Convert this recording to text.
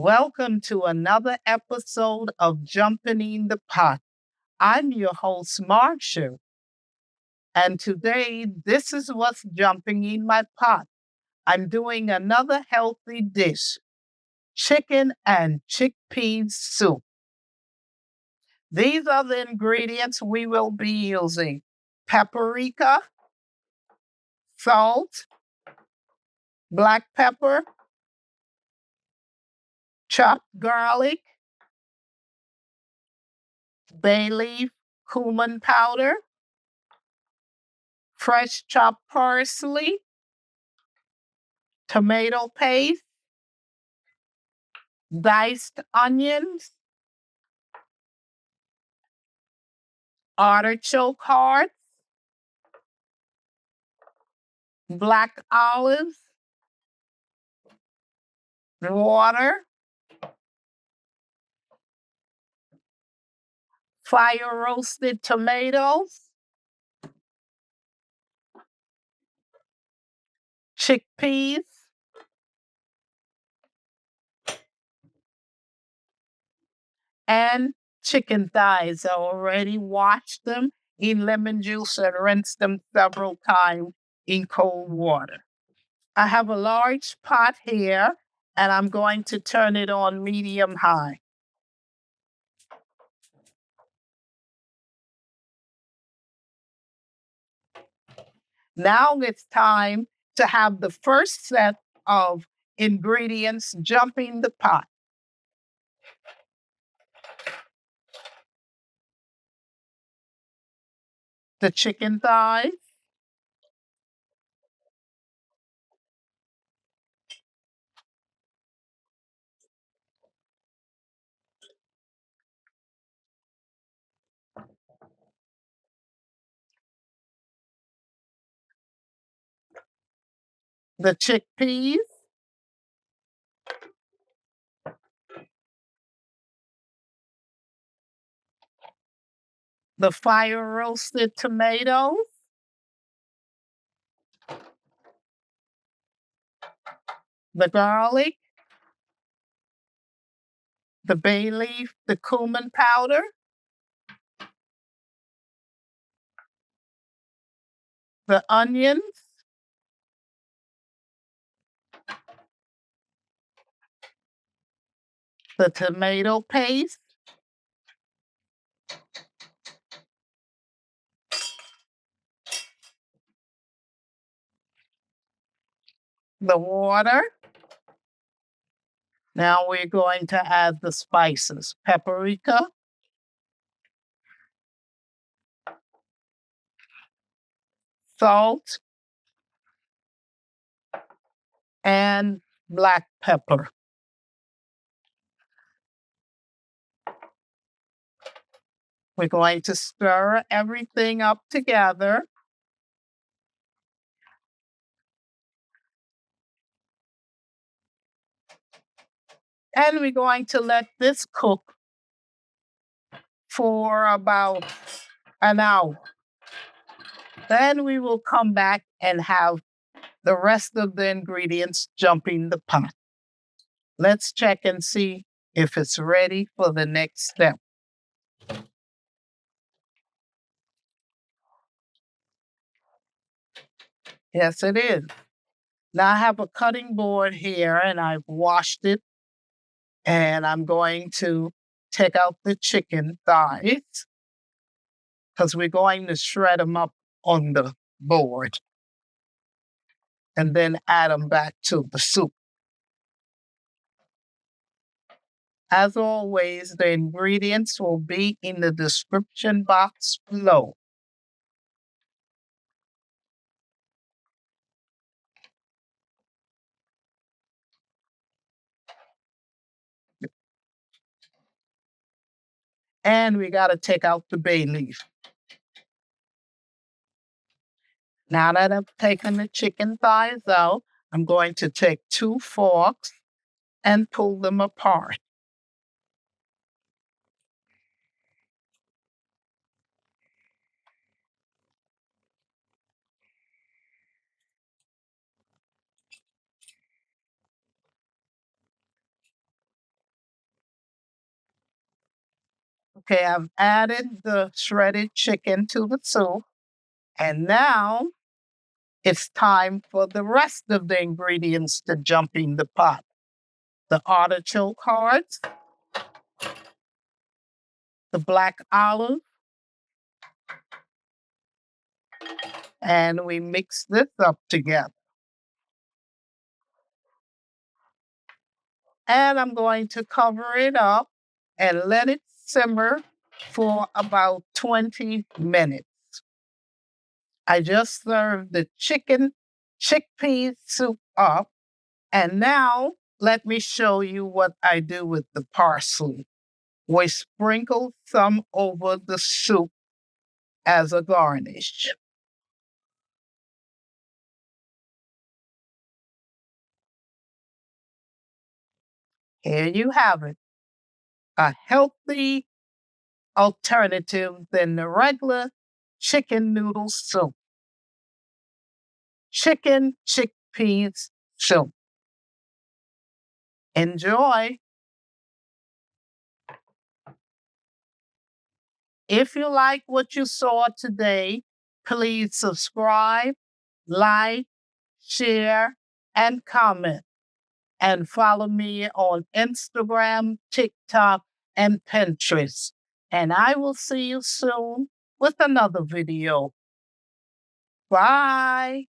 Welcome to another episode of Jumping in the Pot. I'm your host, Marsha, and today this is what's jumping in my pot. I'm doing another healthy dish, chicken and chickpeas soup. These are the ingredients we will be using: paprika, salt, black pepper, chopped garlic, bay leaf, cumin powder, fresh chopped parsley, tomato paste, diced onions, artichoke hearts, black olives, water, fire roasted tomatoes, chickpeas, and chicken thighs. I already washed them in lemon juice and rinsed them several times in cold water. I have a large pot here, and I'm going to turn it on medium high. Now it's time to have the first set of ingredients jump in the pot. The chicken thighs, the chickpeas, the fire roasted tomatoes, the garlic, the bay leaf, the cumin powder, the onions, the tomato paste, the water. Now we're going to add the spices: paprika, salt, and black pepper. We're going to stir everything up together. And we're going to let this cook for about an hour. Then we will come back and have the rest of the ingredients jump in the pot. Let's check and see if it's ready for the next step. Yes, it is. Now I have a cutting board here and I've washed it, and I'm going to take out the chicken thighs because we're going to shred them up on the board and then add them back to the soup. As always, the ingredients will be in the description box below. And we got to take out the bay leaf. Now that I've taken the chicken thighs out, I'm going to take 2 forks and pull them apart. Okay, I've added the shredded chicken to the soup. And now it's time for the rest of the ingredients to jump in the pot. The artichoke hearts, the black olive, and we mix this up together. And I'm going to cover it up and let it simmer for about 20 minutes. I just served the chickpea soup up, and now let me show you what I do with the parsley. We sprinkle some over the soup as a garnish. Here you have it, a healthy alternative than the regular chicken noodle soup. Chicken chickpeas soup. Enjoy. If you like what you saw today, please subscribe, like, share, and comment. And follow me on Instagram, TikTok, and Pinterest. And I will see you soon with another video. Bye.